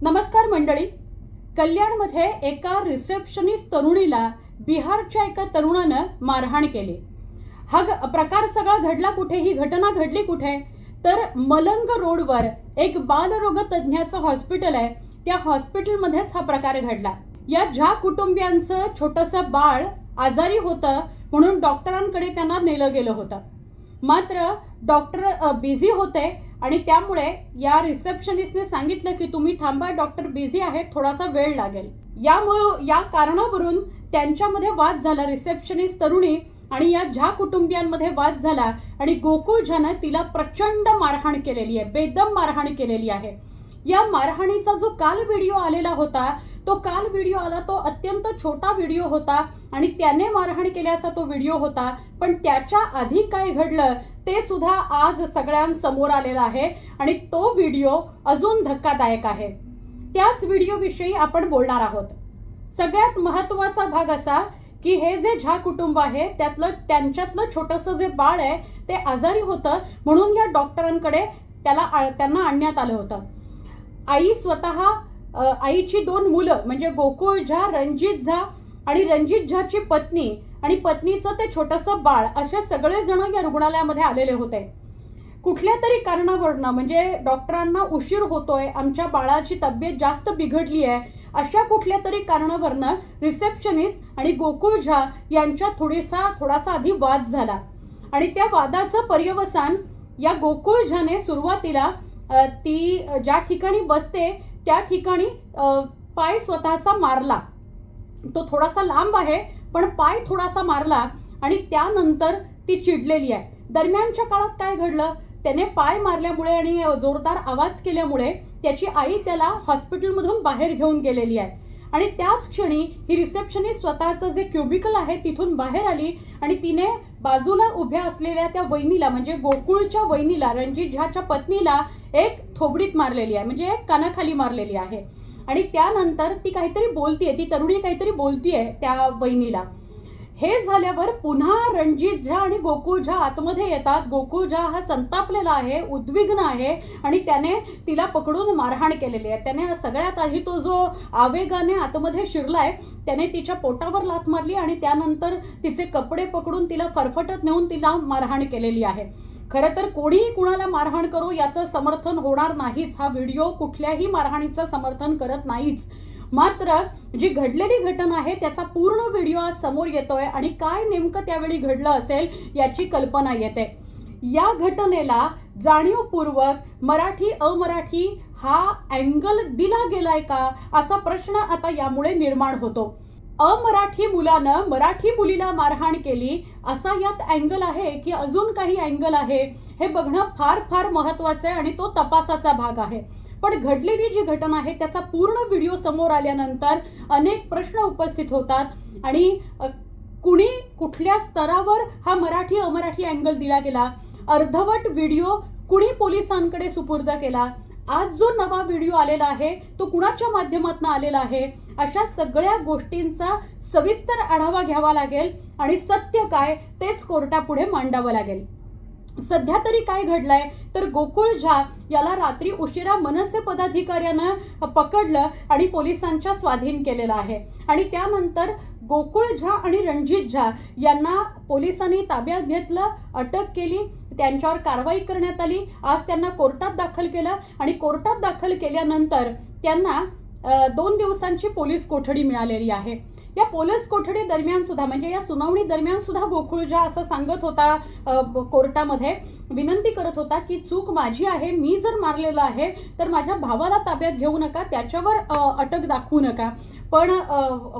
नमस्कार मंडळी। कल्याणमध्ये एका रिसेप्शनिस्ट तरुणीला बिहारच्या एका तरुणानं मारहाण केली। हा प्रकार सगळा घडला कुठे, ही घटना घडली कुठे, तर मलंग रोडवर एक बालरोग तज्ञाचं हॉस्पिटल आहे, त्या हॉस्पिटलमध्येच हा प्रकार घडला। या ज्या कुटुंबियांचं छोटंसं बाळ आजारी होतं म्हणून डॉक्टरांकडे त्यांना नेलं गेलं होतं, मात्र डॉक्टर बिझी होते आणि त्यामुळे या रिसेप्शनिस्टने सांगितलं की तुम्ही थांबा, डॉक्टर बिझी आहेत, थोडासा वेळ लागेल। या कारणावरून त्यांच्यामध्ये वाद झाला। रिसेप्शनिस्ट तरुणी आणि या ज्या कुटुंबियांमध्ये वाद झाला आणि गोकुळ झानं तिला प्रचंड मारहाण केलेली आहे, बेदम मारहाण केलेली आहे। या मारहाणीचा जो काल व्हिडिओ आलेला होता, तो अत्यंत छोटा व्हिडिओ होता आणि त्याने मारहाण केल्याचा तो व्हिडिओ होता, पण त्याच्या आधी काय घडलं ते सुद्धा आज सगळ्यांसमोर आलेला आहे आणि तो व्हिडिओ अजून धक्कादायक आहे। त्याच व्हिडिओ विषयी आपण बोलणार आहोत। सगळ्यात महत्त्वाचा भाग असा की हे जे झा कुटुंब आहे त्यांच्यातलं छोटंसं जे बाळ आहे ते आजारी होतं म्हणून या डॉक्टरांकडे त्यांना आणण्यात आलं होतं। आई स्वतः, आईची दोन मुलं म्हणजे गोकुळ झा, रणजित झा आणि रणजित झाची पत्नी आणि पत्नीचं ते छोटंसं बाळ, असे सगळे जण या रुग्णालयामध्ये आलेले होते। कुठल्या तरी कारणावरून म्हणजे डॉक्टरांना उशीर होतोय, आमच्या बाळाची तब्येत जास्त बिघडली आहे, अशा कुठल्या तरी कारणावरून रिसेप्शनिस्ट आणि गोकुळ झा यांच्यात थोडासा आधी वाद झाला आणि त्या वादाचं पर्यवसान या गोकुळ झाने सुरुवातीला ती ज्या ठिकाणी बसते त्या ठिकाणी पाय स्वतःचा मारला। तो थोडासा लांब आहे पण पाय थोडासा मारला आणि त्यानंतर ती चिडलेली आहे। दरम्यानच्या काळात काय घडलं, त्याने पाय मारल्यामुळे आणि जोरदार आवाज केल्यामुळे त्याची आई त्याला हॉस्पिटलमधून बाहेर घेऊन गेलेली आहे आणि त्याच क्षणी ही रिसेप्शनिस्ट स्वतःचं जे क्युबिकल आहे तिथून बाहेर आली आणि तिने बाजूला उभ्या असलेल्या त्या वहिनीला म्हणजे गोकुळच्या वहिनीला, रणजित झाच्या पत्नीला एक थोबडीत मारलेली आहे, म्हणजे एक कानाखाली मारलेली आहे आणि त्यानंतर ती काहीतरी बोलतीये, ती तरुणी काहीतरी बोलतीये त्या वहिनीला। हे झाल्यावर पुन्हा रणजित झा आणि गोकुळ झा आतमध्ये येतात। गोकुळ झा हा संतापलेला आहे, उद्विग्न आहे आणि त्याने तिला पकडून मारहाण केलेली आहे। त्याने सगळ्यात आधी तो जो आवेगाने आतमध्ये शिरलाय त्याने तिच्या पोटावर लाथ मारली आणि त्यानंतर तिचे कपडे पकडून तिला फरफटत नेऊन तिला मारहाण केलेली आहे। खरं तर कोणीही कुणाला मारहाण करो याचं समर्थन होणार नाहीच, हा व्हिडिओ कुठल्याही मारहाणीचं समर्थन करत नाहीच, मात्र जी घडलेली घटना आहे त्याचा पूर्ण व्हिडिओ आज समोर येतोय आणि काय नेमकं त्यावेळी घडलं असेल याची कल्पना येते। या घटनेला जाणीवपूर्वक मराठी अमराठी हा अँगल दिला गेलाय का असा प्रश्न आता यामुळे निर्माण होतो। अमराठी मुलानं मराठी मुलीला मारहाण केली असा यात अँगल आहे की अजून काही अँगल आहे हे बघणं फार फार महत्त्वाचं आहे आणि तो तपासाचा भाग आहे। पण घडलेली जी घटना आहे त्याचा पूर्ण व्हिडिओ समोर आल्यानंतर अनेक प्रश्न उपस्थित होतात आणि कुणी कुठल्या स्तरावर हा मराठी अमराठी अँगल दिला गेला, अर्धवट व्हिडिओ कुणी पोलिसांकडे सुपूर्द केला, आज जो नवा व्हिडिओ आलेला आहे तो कुणाच्या माध्यमातून आलेला आहे, अशा सगळ्या गोष्टींचा सविस्तर आढावा घ्यावा लागेल आणि सत्य काय तेच कोर्टापुढे मांडावं लागेल। सध्या तरी काय घडलंय तर गोकुळ झा याला रात्री उशिरा मनसे पदाधिकाऱ्यानं पकडलं आणि पोलिसांच्या स्वाधीन केलेलं आहे आणि त्यानंतर गोकुळ झा आणि रणजित झा यांना पोलिसांनी ताब्यात घेतलं, अटक केली, त्यांच्यावर कारवाई करण्यात आली। आज त्यांना कोर्टात दाखल केलं आणि कोर्टात दाखल केल्यानंतर त्यांना 2 दिवसांची पोलीस कोठडी मिळालेली आहे। या पोलीस कोठडी दरम्यान सुद्धा म्हणजे या सुनावणी दरम्यान सुद्धा गोकुळ झा असं सांगत होता, कोर्टामध्ये विनंती करत होता की चूक माझी आहे, मी जर मारलेलं आहे तर माझ्या भावाला ताब्यात घेऊ नका, त्याच्यावर अटक दाखवू नका। पण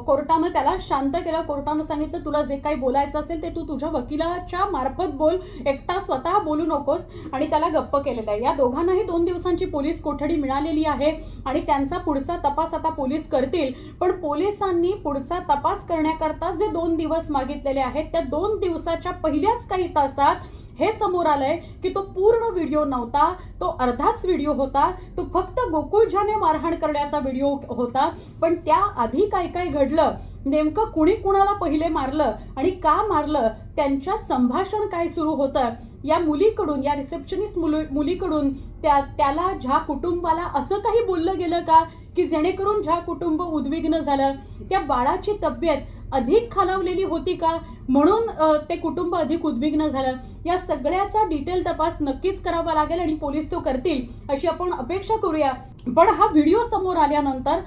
कोर्टानं त्याला शांत केलं। कोर्टानं सांगितलं तुला जे काही बोलायचं असेल ते तू तुझ्या वकिलाच्या मार्फत बोल, एकटा स्वतः बोलू नकोस, आणि त्याला गप्प केलेलं आहे। या दोघांनाही 2 दिवसांची पोलीस कोठडी मिळालेली आहे आणि त्यांचा पुढचा तपास आता पोलीस करतील। पण पोलिसांनी पुढचा तपास करण्याकरता जे 2 दिवस मागितलेले आहेत त्या 2 दिवसाच्या पहिल्याच काही तासात हे समोर आलंय की तो पूर्ण व्हिडिओ नव्हता, तो अर्धाच व्हिडिओ होता, तो फक्त गोकुळ झाने मारहाण करण्याचा व्हिडिओ होता। पण त्या आधी काय काय घडलं, नेमकं कुणी कुणाला पहिले मारलं आणि का मारलं, त्यांच्यात संभाषण काय सुरू होतं, या मुलीकडून, या रिसेप्शनिस्ट मुलीकडून त्याला झा कुटुंबाला असं काही बोललं गेलं का की जेणेकरून ज्या कुटुंब उद्विग्न झालं त्या बाळाची तब्येत अधिक खालावलेली होती का म्हणून ते कुटुंब अधिक उद्विग्न झालं, या सगळ्याचा डिटेल तपास नक्कीच करावा लागेल आणि पोलीस तो करतील अशी आपण अपेक्षा करूया। पण हा व्हिडिओ समोर आल्यानंतर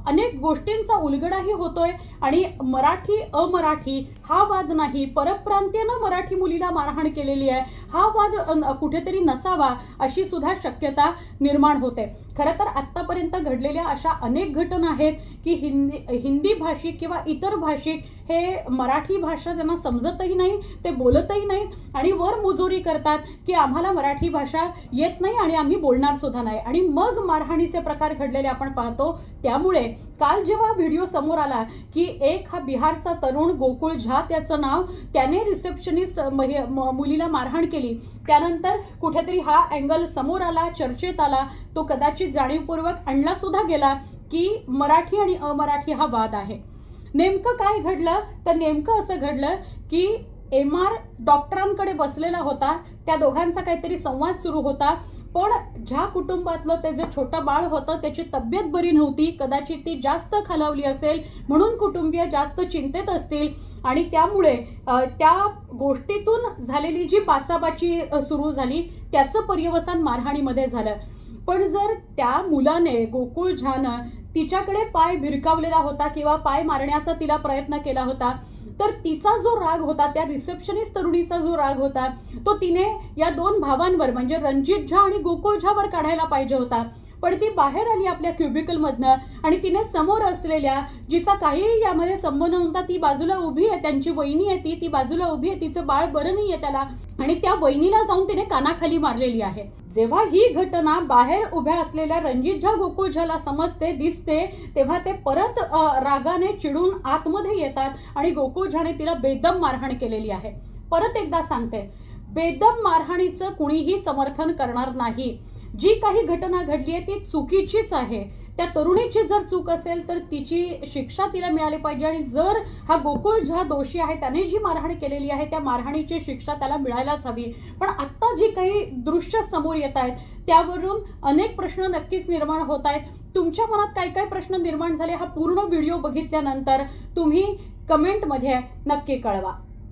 अनेक गोष्टींचा उलगडाही होतोय आणि मराठी अमराठी हा वाद नाही, परप्रांतीयनं मराठी मुलीला मारहाण केलेली आहे हा वाद कुठेतरी नसावा अशी सुद्धा शक्यता निर्माण होते। खरं तर आत्तापर्यंत घडलेल्या अशा अनेक घटना आहेत की हिंदी भाषिक किंवा इतर भाषिक हे मराठी भाषा त्यांना समजतही नाही, ते बोलतही नाहीत आणि वर मुजोरी करतात की आम्हाला मराठी भाषा येत नाही आणि आम्ही बोलणार सुद्धा नाही आणि मग मारहाणीचे प्रकार घडलेले आपण पाहतो। त्यामुळे काल जेव्हा व्हिडिओ समोर आला की एक हा बिहारचा तरुण गोकुळ झा त्याचं नाव, त्याने रिसेप्शनिस्ट मुलीला मारहाण केली, त्यानंतर कुठेतरी हा अँगल समोर आला, चर्चेत आला, तो कदाचित जाणीवपूर्वक आणला सुद्धा गेला की मराठी आणि अमराठी हा वाद आहे। नेमकं काय घडलं तर नेमकं असं घडलं की MR डॉक्टरांकडे बसलेला होता, त्या दोघांचा काहीतरी संवाद सुरू होता, पण ज्या कुटुंबातलं ते जे छोटं बाळ होतं त्याची तब्येत बरी नव्हती, कदाचित ती जास्त खालावली असेल म्हणून कुटुंबीय जास्त चिंतेत असतील आणि त्यामुळे त्या गोष्टीतून झालेली जी बाचाबाची सुरू झाली त्याचं पर्यवसान मारहाणीमध्ये झालं। पण जर त्या मुलाने गोकुळ झानं तिच्याकडे पाय भिरकावलेला होता किंवा पाय मारण्याचा तिला प्रयत्न केला होता तर तिचा जो राग होता, त्या रिसेप्शनिस्ट तरुणीचा जो राग होता तो तिने या दोन भावांवर म्हणजे रणजित झा आणि गोकुळ झावर काढायला पाहिजे होता। पण ती बाहेर आली आपल्या क्युबिकलमधनं आणि तिने समोर असलेल्या जिचा काहीही यामध्ये संबंध नव्हता ती बाजूला उभी आहे, त्यांची वहिनी आहे ती बाजूला उभी आहे, तिचं बाळ बरं नाही आहे त्याला आणि त्या वहिनीला जाऊन तिने कानाखाली मारलेली आहे। जेव्हा ही घटना बाहेर उभ्या असलेल्या रणजित झा गोकुळ झाला समजते दिसते तेव्हा ते परत रागाने चिडून आतमध्ये येतात आणि गोकुळ झाने तिला बेदम मारहाण केलेली आहे। परत एकदा सांगते, बेदम मारहाणीचं कुणीही समर्थन करणार नाही। जी काही घटना घडली आहे ती चुकीचीच आहे, त्या तरुणीची जर चूक असेल तर तिची शिक्षा तिला मिळाली पाहिजे आणि जर हा गोकुळ झा दोषी आहे, त्याने जी मारहाण केलेली आहे त्या मारहाणीची शिक्षा त्याला मिळायलाच हवी। पण आता जी काही दृश्य समोर येत आहेत त्यावरून अनेक प्रश्न नक्कीच निर्माण होत आहेत। तुमच्या मनात काय काय प्रश्न निर्माण झाले हा पूर्ण व्हिडिओ बघितल्यानंतर तुम्ही कमेंटमध्ये नक्की कळवा।